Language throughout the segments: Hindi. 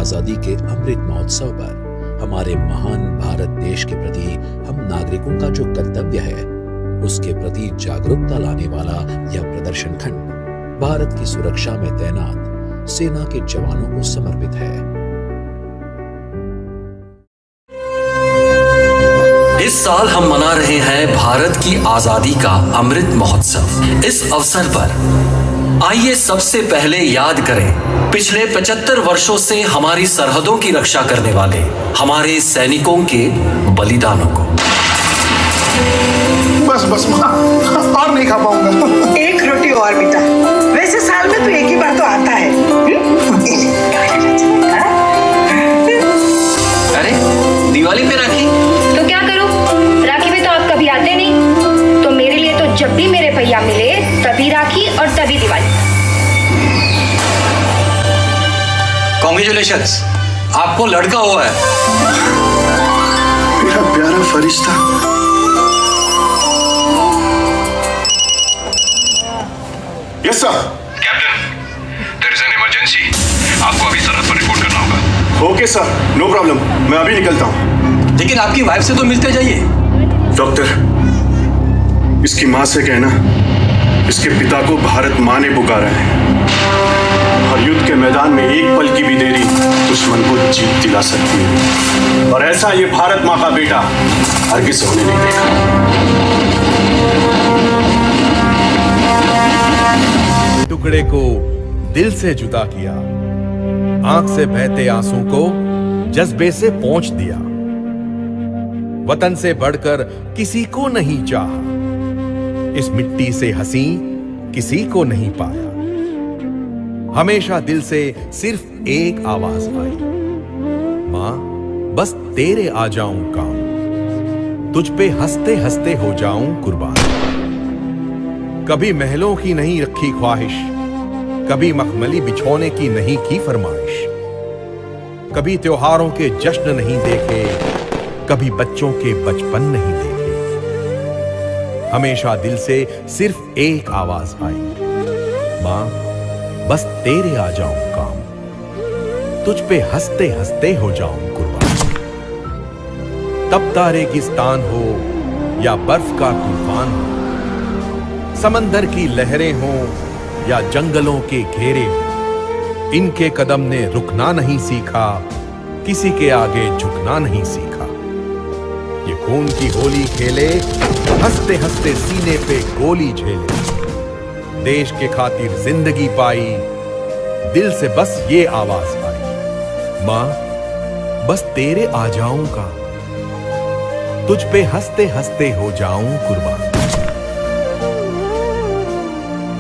आजादी के अमृत महोत्सव पर हमारे महान भारत देश के प्रति हम नागरिकों का जो कर्तव्य है, उसके प्रति जागरूकता लाने वाला यह प्रदर्शन खंड भारत की सुरक्षा में तैनात सेना के जवानों को समर्पित है। इस साल हम मना रहे हैं भारत की आजादी का अमृत महोत्सव। इस अवसर पर आइए सबसे पहले याद करें पिछले 75 वर्षों से हमारी सरहदों की रक्षा करने वाले हमारे सैनिकों के बलिदानों को। बस माँ, और नहीं खा पाऊंगा। एक रोटी और बेटा, वैसे साल में तो एक ही बार तो आता है। अरे दिवाली पे राखी तो क्या करूं? राखी में तो आप कभी आते नहीं, तो मेरे लिए तो जब भी मेरे भैया मिले तभी राखी और तभी दिवाली। कांग्रेचुलेशंस, आपको लड़का हुआ है। मेरा प्यारा फरिश्ता। Yes sir. Captain, there is an emergency. आपको अभी सरहद पर रिपोर्ट करना होगा। ओके सर, नो प्रॉब्लम, मैं अभी निकलता हूँ। लेकिन आपकी वाइफ से तो मिलते जाइए। डॉक्टर, इसकी माँ से कहना इसके पिता को भारत माँ ने पुकारा है और युद्ध के मैदान में एक पल की भी देरी दुश्मन को जीत दिला सकती है, और ऐसा ये भारत माँ का बेटा हरगिज होने नहीं देगा। टुकड़े को दिल से जुदा किया, आंख से बहते आंसू को जज्बे से पोंछ दिया। वतन से बढ़कर किसी को नहीं चाहा, इस मिट्टी से हंसी किसी को नहीं पाया। हमेशा दिल से सिर्फ एक आवाज आई, मां बस तेरे आ जाऊं काम, तुझ पे हंसते हंसते हो जाऊं कुर्बान। कभी महलों की नहीं रखी ख्वाहिश, कभी मखमली बिछोने की नहीं की फरमाइश, कभी त्योहारों के जश्न नहीं देखे, कभी बच्चों के बचपन नहीं देखे। हमेशा दिल से सिर्फ एक आवाज आई, मां बस तेरे आ जाऊं काम, तुझ पे हंसते हंसते हो जाऊं कुर्बान। तपता रेगिस्तान हो या बर्फ का तूफान हो, समंदर की लहरें हों या जंगलों के घेरे हों, इनके कदम ने रुकना नहीं सीखा, किसी के आगे झुकना नहीं सीखा। ये खून की होली खेले, हंसते हंसते सीने पे गोली झेले, देश के खातिर जिंदगी पाई, दिल से बस ये आवाज आई, मां बस तेरे आ जाऊंगा, तुझ पे हंसते हंसते हो जाऊं कुर्बान।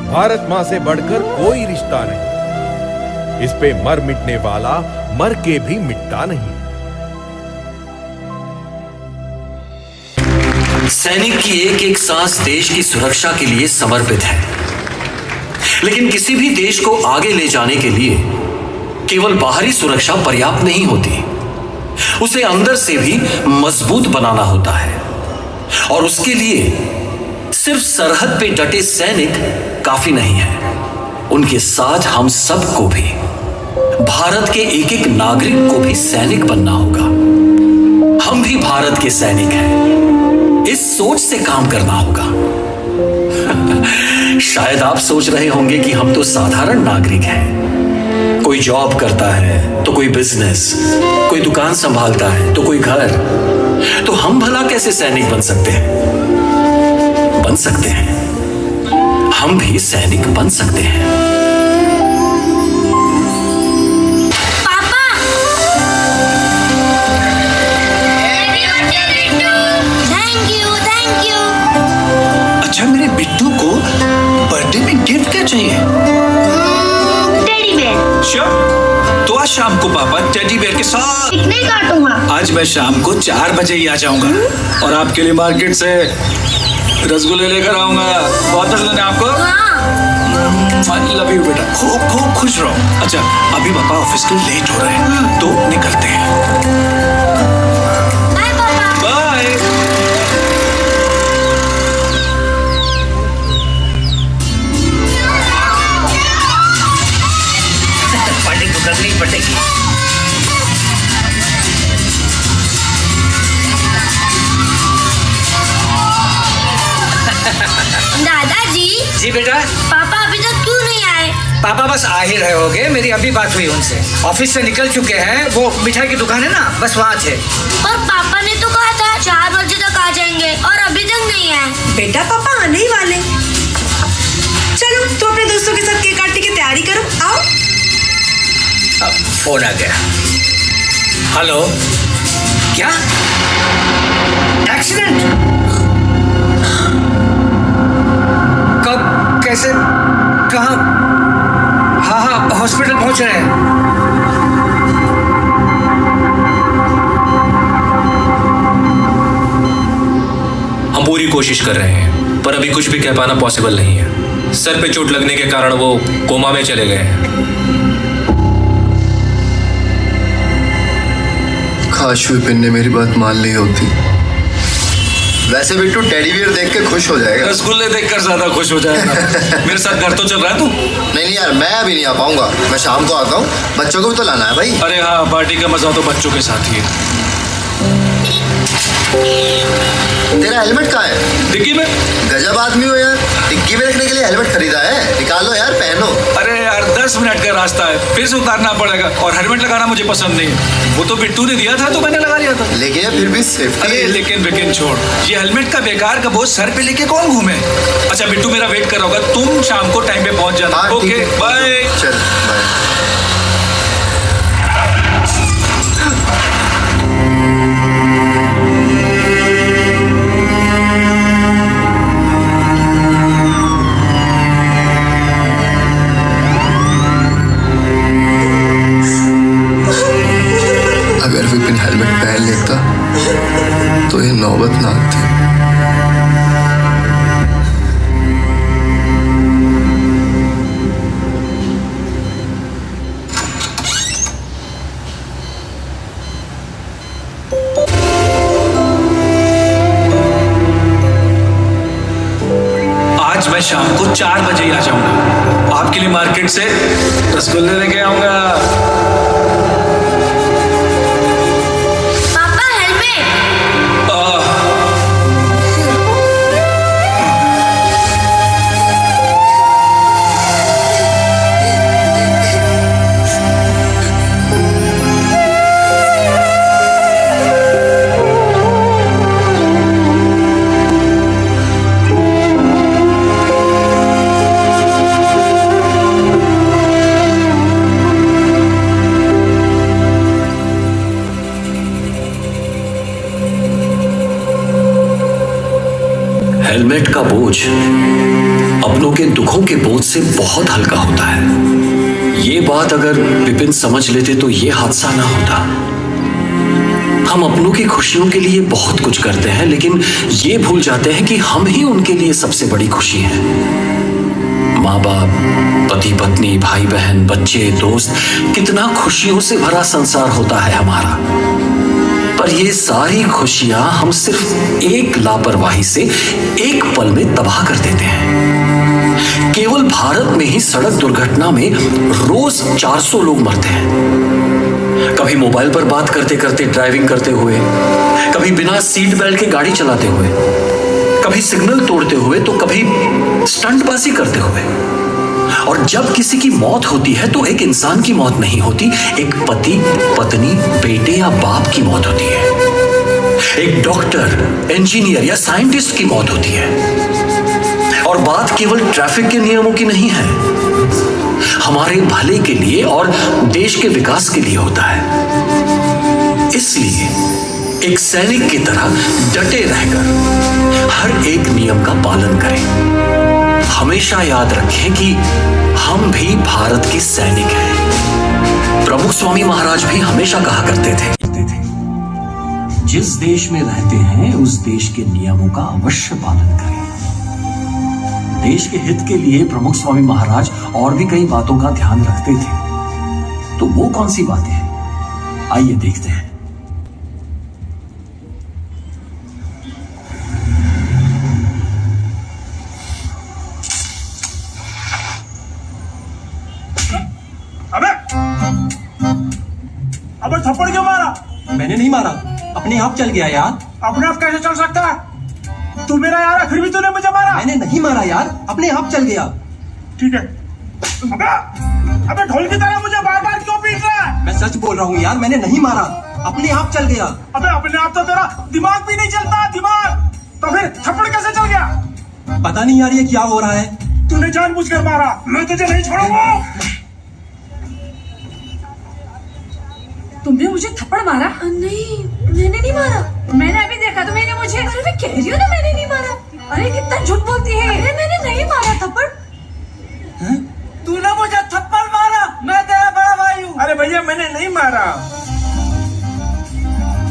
भारत मां से बढ़कर कोई रिश्ता नहीं, इस पे मर मिटने वाला मर के भी मिटता नहीं। सैनिक की एक एक सांस देश की सुरक्षा के लिए समर्पित है, लेकिन किसी भी देश को आगे ले जाने के लिए केवल बाहरी सुरक्षा पर्याप्त नहीं होती, उसे अंदर से भी मजबूत बनाना होता है। और उसके लिए सिर्फ सरहद पे डटे सैनिक काफी नहीं है, उनके साथ हम सबको भी, भारत के एक एक नागरिक को भी सैनिक बनना होगा। हम भी भारत के सैनिक हैं, इस सोच से काम करना होगा। शायद आप सोच रहे होंगे कि हम तो साधारण नागरिक हैं, कोई जॉब करता है तो कोई बिजनेस, कोई दुकान संभालता है तो कोई घर, तो हम भला कैसे सैनिक बन सकते हैं? बन सकते हैं, हम भी सैनिक बन सकते हैं। पापा! Thank you. अच्छा, मेरे बिट्टू को बर्थडे में गिफ्ट क्या चाहिए? Teddy bear. श्योर, तो आज शाम को पापा टेडी बेयर के साथ कितने काटूंगा? आज मैं शाम को 4 बजे ही आ जाऊंगा और आपके लिए मार्केट से रसगुल्ले लेकर आऊंगा। बहुत पसंद है आपको? लव यू बेटा, खूब खूब खुश रहो। अच्छा, अभी पापा ऑफिस के लेट हो रहे हैं तो निकलते हैं। बाय पापा। बाय। पार्टी तो करनी पड़ेगी। जी बेटा। पापा अभी तक क्यों नहीं आए? पापा बस आ ही रहे होगे, मेरी अभी बात हुई उनसे। ऑफिस से निकल चुके हैं, वो मिठाई की दुकान है ना, बस वहाँ थे। पर पापा ने तो कहा था 4 बजे तक आ जाएंगे और अभी तक नहीं आए। बेटा पापा आने ही वाले। चलो तो अपने दोस्तों के साथ केक काटने की तैयारी करो, आओ। अब फोन आ गया। हेलो, क्या एक्सीडेंट? कब, कैसे, कहाँ? हाँ हाँ, हॉस्पिटल पहुंच रहे हैं। हम पूरी कोशिश कर रहे हैं, पर अभी कुछ भी कह पाना पॉसिबल नहीं है। सर पे चोट लगने के कारण वो कोमा में चले गए हैं। काश विपिन ने मेरी बात मान ली होती। वैसे बिट्टू टेडी बियर देख के खुश हो जाएगा। रसगुल्ले देखकर ज्यादा खुश हो जाएगा। मेरे साथ घर तो चल रहा है तू? नहीं यार, मैं अभी नहीं आ पाऊंगा, मैं शाम को आता हूँ। बच्चों को भी तो लाना है भाई। अरे हाँ, पार्टी का मजा तो बच्चों के साथ ही है। तेरा हेलमेट कहाँ है? डिक्की में। गजब आदमी हो यार, डिक्की में रखने के लिए हेलमेट खरीदा है। निकालो यार, पहनो। अरे यार 10 मिनट का रास्ता है, फिर से उतारना पड़ेगा, और हेलमेट लगाना मुझे पसंद नहीं है। वो तो बिट्टू ने दिया था तो मैंने लगा लिया था। लेकिन फिर भी सेफ्टी। अरे लेकिन छोड़, ये हेलमेट का बेकार का बोझ सर पे लेके कौन घूमे। अच्छा बिट्टू मेरा वेट कर रहा होगा, तुम शाम को टाइम पे पहुंच जाना। Okay bye. चल बाय। अगर विपिन हेलमेट पहन लेता तो ये नौबत ना आती। आज मैं शाम को 4 बजे ही आ जाऊंगा। आपके लिए मार्केट से रसगुल्ले लेके आऊंगा। हेलमेट का बोझ अपनों के दुखों के बोझ से बहुत हल्का होता है। ये बात अगर विपिन समझ लेते तो ये हादसा ना होता। हम अपनों की खुशियों के लिए बहुत कुछ करते हैं, लेकिन ये भूल जाते हैं कि हम ही उनके लिए सबसे बड़ी खुशी है। माँ बाप, पति पत्नी, भाई बहन, बच्चे, दोस्त, कितना खुशियों से भरा संसार होता है हमारा। पर ये सारी खुशियां हम सिर्फ एक लापरवाही से एक पल में तबाह कर देते हैं। केवल भारत में ही सड़क दुर्घटना में रोज 400 लोग मरते हैं। कभी मोबाइल पर बात करते करते ड्राइविंग करते हुए, कभी बिना सीट बेल्ट के गाड़ी चलाते हुए, कभी सिग्नल तोड़ते हुए, तो कभी स्टंटबाजी करते हुए। और जब किसी की मौत होती है तो एक इंसान की मौत नहीं होती, एक पति, पत्नी, बेटे या बाप की मौत होती है। एक डॉक्टर, इंजीनियर या साइंटिस्ट की मौत होती है। और बात केवल ट्रैफिक के नियमों की नहीं है, हमारे भले के लिए और देश के विकास के लिए होता है। इसलिए एक सैनिक की तरह डटे रहकर हर एक नियम का पालन करें। हमेशा याद रखें कि हम भी भारत के सैनिक हैं। प्रमुख स्वामी महाराज भी हमेशा कहा करते थे, जिस देश में रहते हैं उस देश के नियमों का अवश्य पालन करें। देश के हित के लिए प्रमुख स्वामी महाराज और भी कई बातों का ध्यान रखते थे। तो वो कौन सी बातें हैं, आइए देखते हैं। अबे थप्पड़ क्यों मारा? मैंने नहीं मारा, अपने आप चल गया यार। अपने आप कैसे चल सकता है? तू मेरा यार है, फिर भी तूने मुझे मारा। मैंने नहीं मारा यार, अपने आप चल गया। ठीक है। अबे ढोल की तरह मुझे बार बार क्यों पीट रहा है? मैं सच बोल रहा हूँ यार, मैंने नहीं मारा, अपने आप चल गया। अबे अपने आप तो तेरा दिमाग भी नहीं चलता, दिमाग तो फिर थप्पड़ कैसे चल गया? पता नहीं यार ये क्या हो रहा है। तूने जानबूझकर मारा, मैं तुझे नहीं छोड़ूंगा। तुमने मुझे थप्पड़ मारा? नहीं, मैंने नहीं मारा। मैंने अभी देखा तो मैंने मुझे। अरे मैं कह रही हूँ ना मैंने नहीं मारा। अरे कितना झूठ बोलती है। अरे मैंने नहीं मारा थप्पड़। तूने मुझे थप्पड़ मारा, मैं तेरा बड़ा भाई हूँ। अरे भैया मैंने नहीं मारा।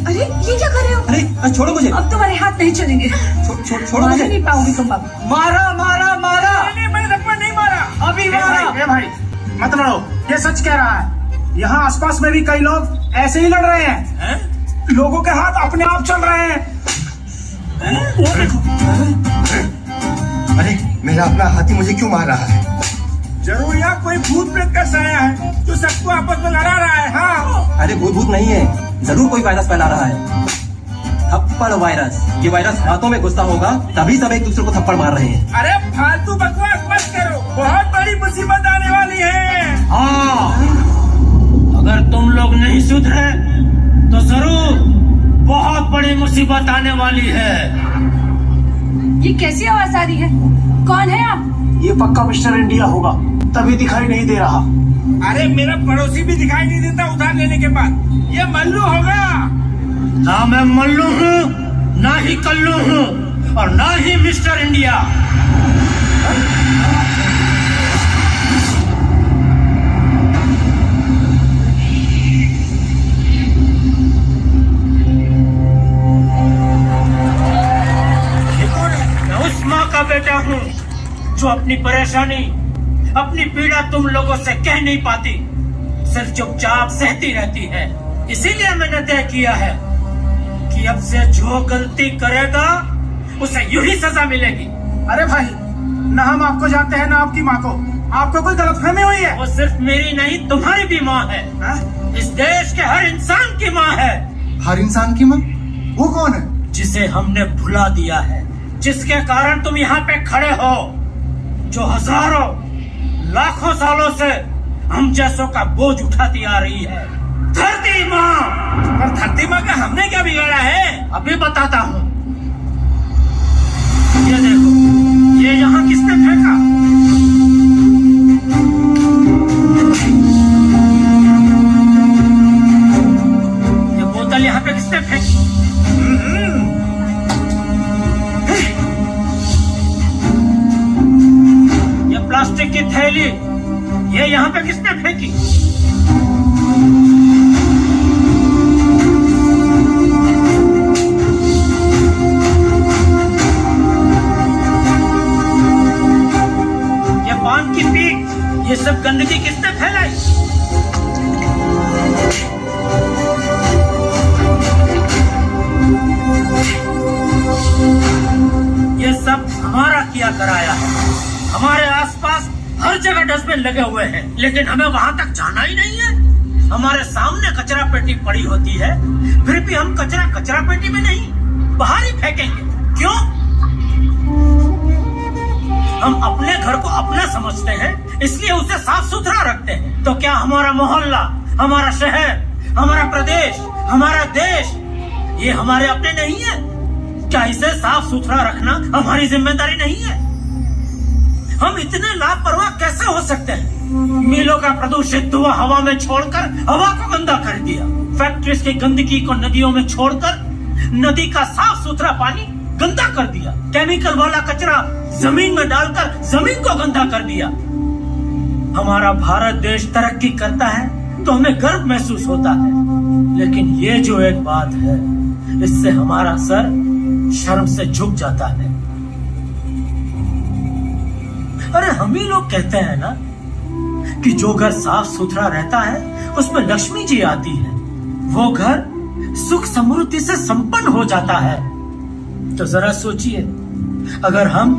अरे ये क्या कर रहे हो? अरे छोड़ो मुझे। अब तुम्हारे हाथ नहीं चलेंगे। छोड़ो मुझे। नहीं पाओगी तुम अब। मारा मारा मारा। नहीं, मैंने थप्पड़ नहीं मारा। अभी मारा। भाई मत लड़ो, ये सच कह रहा है। यहाँ आसपास में भी कई लोग ऐसे ही लड़ रहे हैं। लोगों के हाथ अपने आप चल रहे हैं। अरे मेरा अपना हाथी मुझे क्यों मार रहा है? जरूर यहाँ कोई भूत प्रेत का साया है जो सबको आपस में लड़ा रहा है। हाँ अरे भूत नहीं है, जरूर कोई वायरस फैला रहा है। थप्पड़ वायरस। ये वायरस हाथों में घुसता होगा, तभी सब एक दूसरे को थप्पड़ मार रहे हैं। अरे फालतू बकवास मत करो, बहुत बड़ी मुसीबत आने वाली है। हाँ, अगर तुम लोग नहीं सुधरे तो जरूर बहुत बड़ी मुसीबत आने वाली है। ये कैसी आवाज आ रही है? कौन है आप? ये पक्का मिस्टर इंडिया होगा, तभी दिखाई नहीं दे रहा। अरे मेरा पड़ोसी भी दिखाई नहीं देता उधार लेने के बाद। ये मल्लू होगा। ना मैं मल्लू हूँ, ना ही कल्लू हूँ, और ना ही मिस्टर इंडिया। मैं उस माँ का बेटा हूँ जो अपनी परेशानी, अपनी पीड़ा तुम लोगों से कह नहीं पाती, सिर्फ चुपचाप सहती रहती है। इसीलिए मैंने तय किया है कि अब से जो गलती करेगा उसे यूं ही सजा मिलेगी। अरे भाई, न हम आपको जानते हैं न आपकी माँ को। आपको कोई गलतफहमी हुई है? वो सिर्फ मेरी नहीं, तुम्हारी भी माँ है। इस देश के हर इंसान की माँ है। हर इंसान की माँ? वो कौन है? जिसे हमने भुला दिया है, जिसके कारण तुम यहाँ पे खड़े हो, जो हजारों लाखों सालों से हम जैसों का बोझ उठाती आ रही है। धरती माँ। पर धरती माँ का हमने क्या बिगाड़ा है? अभी बताता हूँ। ये देखो, ये यहाँ किसने फेंका? ये बोतल यहाँ पे किसने फेंकी? ये प्लास्टिक की थैली, ये यहाँ पे किसने फेंकी? पान की पीक, ये सब गंदगी किसने फैलाई? ये सब हमारा किया कराया है। हमारे आसपास हर जगह डस्टबिन लगे हुए हैं, लेकिन हमें वहां तक जाना ही नहीं है। हमारे सामने कचरा पेटी पड़ी होती है, फिर भी हम कचरा पेटी में नहीं, बाहर ही फेंकेंगे। क्यों? हम अपने घर को अपना समझते हैं, इसलिए उसे साफ सुथरा रखते हैं। तो क्या हमारा मोहल्ला, हमारा शहर, हमारा प्रदेश, हमारा देश, ये हमारे अपने नहीं है? क्या इसे साफ सुथरा रखना हमारी जिम्मेदारी नहीं है? हम इतने लापरवाह कैसे हो सकते हैं? मीलों का प्रदूषित धुआं हवा में छोड़कर हवा को गंदा कर दिया। फैक्ट्रीज की गंदगी को नदियों में छोड़कर नदी का साफ सुथरा पानी गंदा कर दिया। केमिकल वाला कचरा जमीन में डालकर जमीन को गंदा कर दिया। हमारा भारत देश तरक्की करता है तो हमें गर्व महसूस होता है, लेकिन ये जो एक बात है, इससे हमारा सर शर्म से झुक जाता है। अरे हम ही लोग कहते हैं ना कि जो घर साफ सुथरा रहता है उसमें लक्ष्मी जी आती है, वो घर सुख समृद्धि से संपन्न हो जाता है। तो जरा सोचिए, अगर हम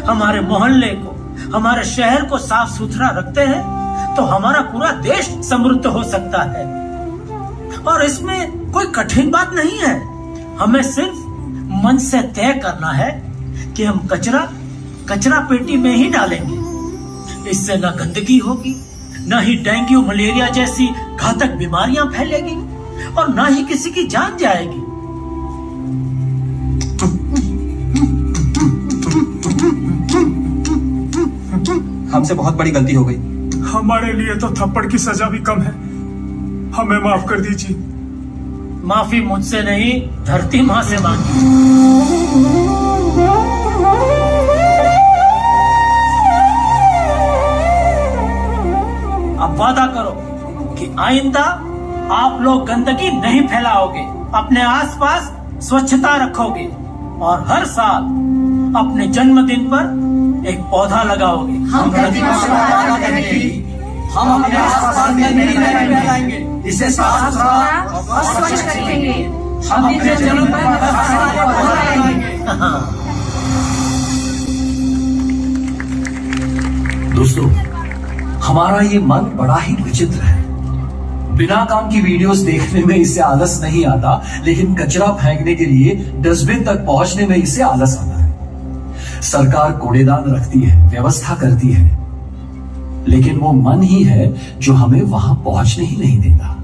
हमारे मोहल्ले को, हमारे शहर को साफ सुथरा रखते हैं तो हमारा पूरा देश समृद्ध हो सकता है। और इसमें कोई कठिन बात नहीं है, हमें सिर्फ मन से तय करना है कि हम कचरा पेटी में ही डालेंगे। इससे न गंदगी होगी, न ही डेंगू मलेरिया जैसी घातक बीमारियां फैलेगी और न ही किसी की जान जाएगी। हमसे बहुत बड़ी गलती हो गई। हमारे लिए तो थप्पड़ की सजा भी कम है, हमें माफ कर दीजिए। माफी मुझसे नहीं, धरती माँ से मांगी। अब वादा करो कि आइंदा आप लोग गंदगी नहीं फैलाओगे, अपने आसपास स्वच्छता रखोगे और हर साल अपने जन्मदिन पर एक पौधा लगाओगे। हम धरती माँ से वादा करते हैं, हम अपने आसपास गंदगी नहीं फैलाएंगे, इसे साफ सुथरा और स्वच्छ रखेंगे। हम अपने जन्म पर हर साल पौधा लगाएंगे। दोस्तों, हमारा ये मन बड़ा ही विचित्र है। बिना काम की वीडियोस देखने में इसे आलस नहीं आता, लेकिन कचरा फेंकने के लिए डस्टबिन तक पहुंचने में इसे आलस आता है। सरकार कूड़ेदान रखती है, व्यवस्था करती है, लेकिन वो मन ही है जो हमें वहां पहुंचने ही नहीं देता।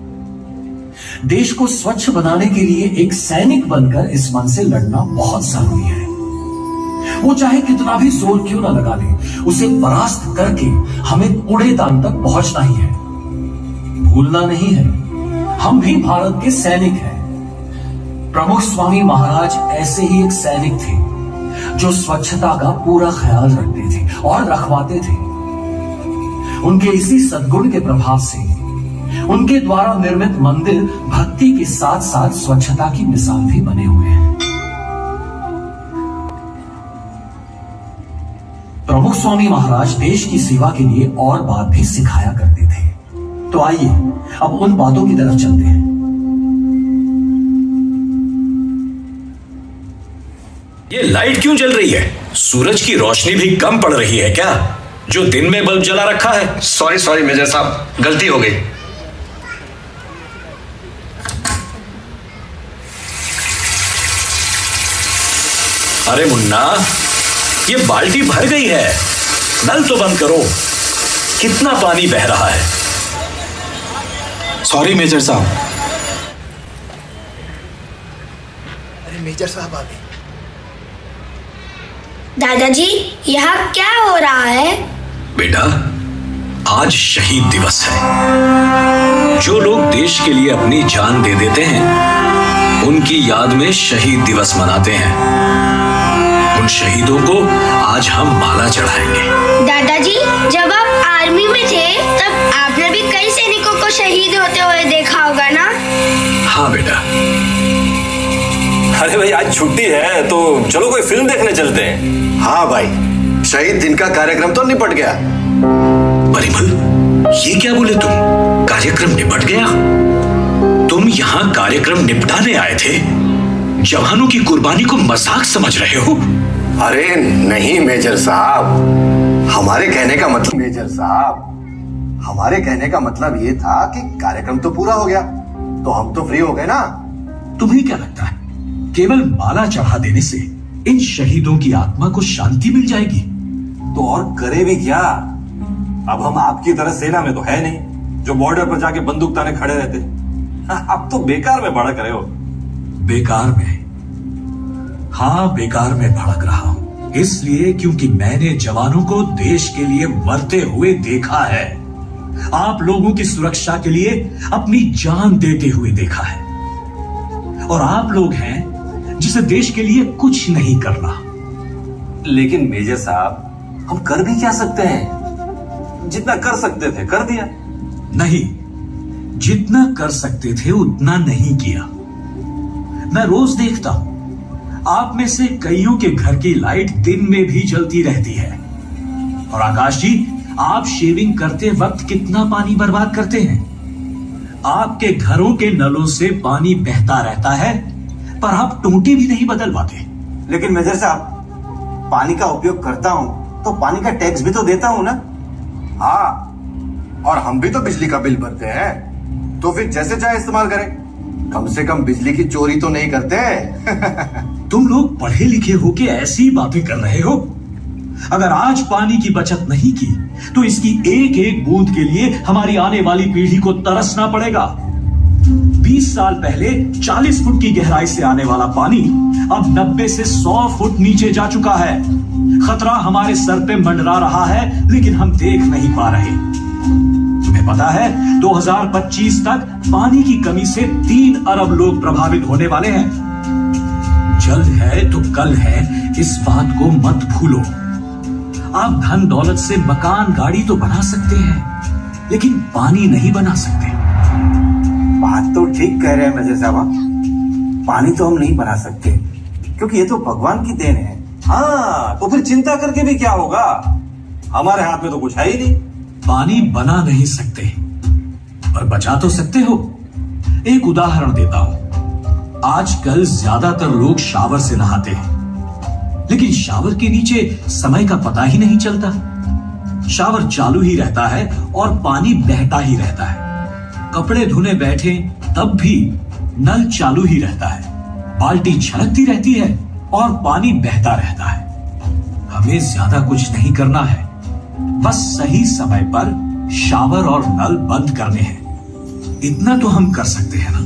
देश को स्वच्छ बनाने के लिए एक सैनिक बनकर इस मन से लड़ना बहुत जरूरी है। वो चाहे कितना भी जोर क्यों ना लगा ले, उसे परास्त करके हमें कूड़ेदान तक पहुंचना ही है। भूलना नहीं है, हम भी भारत के सैनिक हैं। प्रमुख स्वामी महाराज ऐसे ही एक सैनिक थे जो स्वच्छता का पूरा ख्याल रखते थे और रखवाते थे। उनके इसी सद्गुण के प्रभाव से उनके द्वारा निर्मित मंदिर भक्ति के साथ साथ स्वच्छता की मिसाल भी बने हुए हैं। प्रमुख स्वामी महाराज देश की सेवा के लिए और बात भी सिखाया करते थे। तो आइए अब उन बातों की तरफ चलते हैं। ये लाइट क्यों जल रही है? सूरज की रोशनी भी कम पड़ रही है क्या? जो दिन में बल्ब जला रखा है? सॉरी मेजर साहब, गलती हो गई। अरे मुन्ना, ये बाल्टी भर गई है, नल तो बंद करो। कितना पानी बह रहा है। सॉरी मेजर साहब। अरे मेजर साहब आ गए। दादाजी, यहाँ क्या हो रहा है? बेटा, आज शहीद दिवस है। जो लोग देश के लिए अपनी जान दे देते हैं, उनकी याद में शहीद दिवस मनाते हैं। उन शहीदों को आज हम माला चढ़ाएंगे। दादाजी, जब आप आर्मी में थे तब आपने भी कई सैनिकों को शहीद होते हुए देखा होगा ना? हाँ बेटा। अरे भाई, आज छुट्टी है तो चलो कोई फिल्म देखने चलते हैं। हाँ भाई, शहीद दिन का कार्यक्रम तो निपट गया। परिमल, ये क्या बोले तुम? कार्यक्रम निपट गया? तुम यहाँ कार्यक्रम निपटाने आए थे? जवानों की कुर्बानी को मजाक समझ रहे हो? अरे नहीं मेजर साहब, हमारे कहने का मतलब ये था कि कार्यक्रम तो पूरा हो गया, तो हम तो फ्री हो गए ना। तुम्हें क्या लगता है केवल माला चढ़ा देने से इन शहीदों की आत्मा को शांति मिल जाएगी? तो और करे भी क्या? अब हम आपकी तरह सेना में तो है नहीं जो बॉर्डर पर जाके बंदूक ताने खड़े रहते। अब तो बेकार में भड़क रहे हो। बेकार में? हाँ, बेकार में भड़क रहा हूं, इसलिए क्योंकि मैंने जवानों को देश के लिए मरते हुए देखा है। आप लोगों की सुरक्षा के लिए अपनी जान देते हुए देखा है। और आप लोग हैं जिसे देश के लिए कुछ नहीं करना। लेकिन मेजर साहब, हम कर भी क्या सकते हैं? जितना कर सकते थे कर दिया। नहीं, जितना कर सकते थे उतना नहीं किया। मैं रोज देखता हूं आप में से कईयों के घर की लाइट दिन में भी जलती रहती है। और आकाश जी, आप शेविंग करते वक्त कितना पानी बर्बाद करते हैं? आपके घरों के नलों से पानी बहता रहता है, पर आप टूटी भी नहीं बदल पाते। लेकिन मेजर साहब, पानी का उपयोग करता हूं तो पानी का टैक्स भी तो देता हूं ना। हाँ, और हम भी तो बिजली का बिल भरते हैं, तो फिर जैसे चाहे इस्तेमाल करें। कम से कम बिजली की चोरी तो नहीं करते। तुम लोग पढ़े लिखे हो के ऐसी बातें कर रहे हो। अगर आज पानी की बचत नहीं की तो इसकी एक एक बूंद के लिए हमारी आने वाली पीढ़ी को तरसना पड़ेगा। 20 साल पहले 40 फुट की गहराई से आने वाला पानी अब 90 से 100 फुट नीचे जा चुका है। खतरा हमारे सर पे मंडरा रहा है, लेकिन हम देख नहीं पा रहे। तुम्हें पता है 2025 तक पानी की कमी से 3 अरब लोग प्रभावित होने वाले हैं। जल्द है तो कल है, इस बात को मत भूलो। आप धन दौलत से मकान गाड़ी तो बना सकते हैं, लेकिन पानी नहीं बना सकते। बात तो ठीक कह रहे हैं मेजर साहब, पानी तो हम नहीं बना सकते क्योंकि ये तो भगवान की देन है। हाँ, तो फिर चिंता करके भी क्या होगा, हमारे हाथ में तो कुछ है ही नहीं। पानी बना नहीं सकते पर बचा तो सकते हो। एक उदाहरण देता हूं। आजकल ज्यादातर लोग शावर से नहाते हैं, लेकिन शावर के नीचे समय का पता ही नहीं चलता। शावर चालू ही रहता है और पानी बहता ही रहता है। कपड़े धोने बैठे तब भी नल चालू ही रहता है, बाल्टी छलकती रहती है और पानी बहता रहता है। हमें ज्यादा कुछ नहीं करना है, बस सही समय पर शावर और नल बंद करने हैं। इतना तो हम कर सकते हैं ना?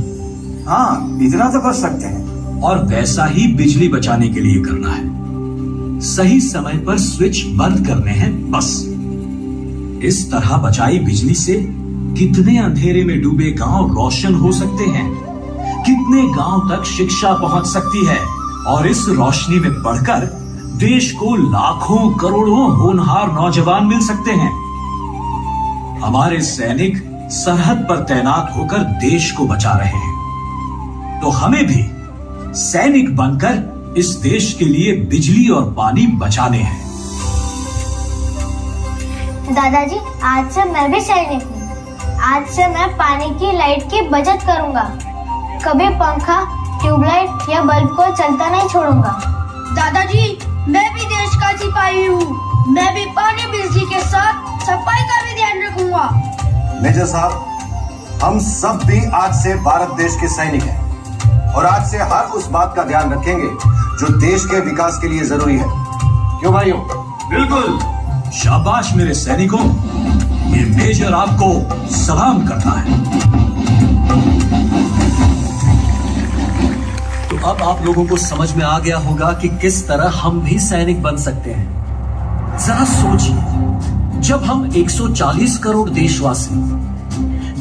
हाँ, इतना तो कर सकते हैं। और वैसा ही बिजली बचाने के लिए करना है। सही समय पर स्विच बंद करने हैं बस। इस तरह बचाई बिजली से कितने अंधेरे में डूबे गांव रोशन हो सकते हैं, कितने गांव तक शिक्षा पहुंच सकती है, और इस रोशनी में पढ़कर देश को लाखों करोड़ों होनहार नौजवान मिल सकते हैं। हमारे सैनिक सरहद पर तैनात होकर देश को बचा रहे हैं, तो हमें भी सैनिक बनकर इस देश के लिए बिजली और पानी बचाने हैं। दादाजी, आज से मैं भी सैनिक हूँ। आज से मैं पानी की लाइट की बचत करूँगा। कभी पंखा, ट्यूबलाइट या बल्ब को चलता नहीं छोड़ूंगा। दादाजी, मैं भी देश का सिपाही हूँ। मैं भी पानी बिजली के साथ सफाई का भी ध्यान रखूंगा। मेजर साहब, हम सब भी आज से भारत देश के सैनिक हैं और आज से हर उस बात का ध्यान रखेंगे जो देश के विकास के लिए जरूरी है। क्यों भाइयों? बिल्कुल। शाबाश मेरे सैनिकों, ये मेजर आपको सलाम करता है। तो अब आप लोगों को समझ में आ गया होगा कि किस तरह हम भी सैनिक बन सकते हैं। जरा सोचिए, जब हम 140 करोड़ देशवासी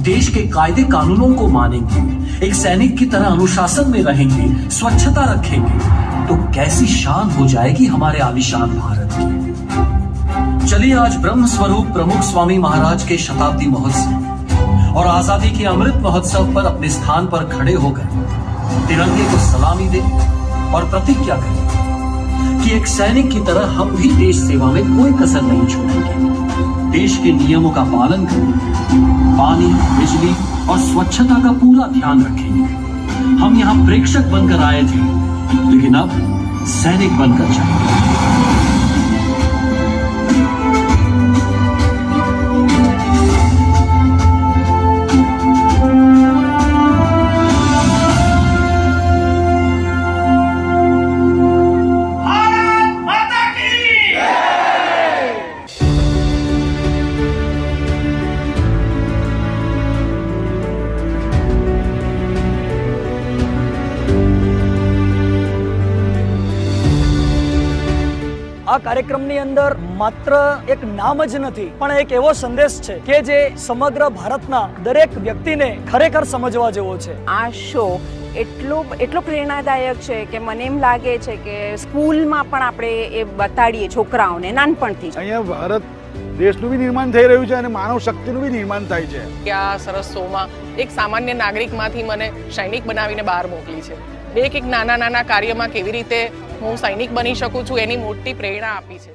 देश के कायदे कानूनों को मानेंगे, एक सैनिक की तरह अनुशासन में रहेंगे, स्वच्छता रखेंगे, तो कैसी शान हो जाएगी हमारे आलीशान भारत की। चलिए आज ब्रह्म स्वरूप प्रमुख स्वामी महाराज के शताब्दी महोत्सव और आजादी के अमृत महोत्सव पर अपने स्थान पर खड़े होकर तिरंगे को सलामी दे और प्रतिज्ञा करें कि एक सैनिक की तरह हम भी देश सेवा में कोई कसर नहीं छोड़ेंगे। देश के नियमों का पालन करेंगे, पानी, बिजली और स्वच्छता का पूरा ध्यान रखेंगे। हम यहाँ प्रेक्षक बनकर आए थे, लेकिन अब सैनिक बनकर जाएंगे। આ કાર્યક્રમની અંદર માત્ર એક નામ જ નથી પણ એક એવો સંદેશ છે કે જે સમગ્ર ભારતના દરેક વ્યક્તિને ખરેખર સમજવા જેવો છે। આ શો એટલો પ્રેરણાદાયક છે કે મને એમ લાગે છે કે સ્કૂલમાં પણ આપણે એ બતાડીએ છોકરાઓને નાનપણથી જ। અહીંયા ભારત દેશનું બી નિર્માણ થઈ રહ્યું છે અને માનવ શક્તિનું બી નિર્માણ થાય છે। કે આ સરસ શોમાં એક સામાન્ય નાગરિકમાંથી મને સૈનિક બનાવીને બહાર મોકલી છે। એક નાના કાર્યમાં કેવી રીતે હું સૈનિક બની શકું છું એની મોટી પ્રેરણા આપી છે।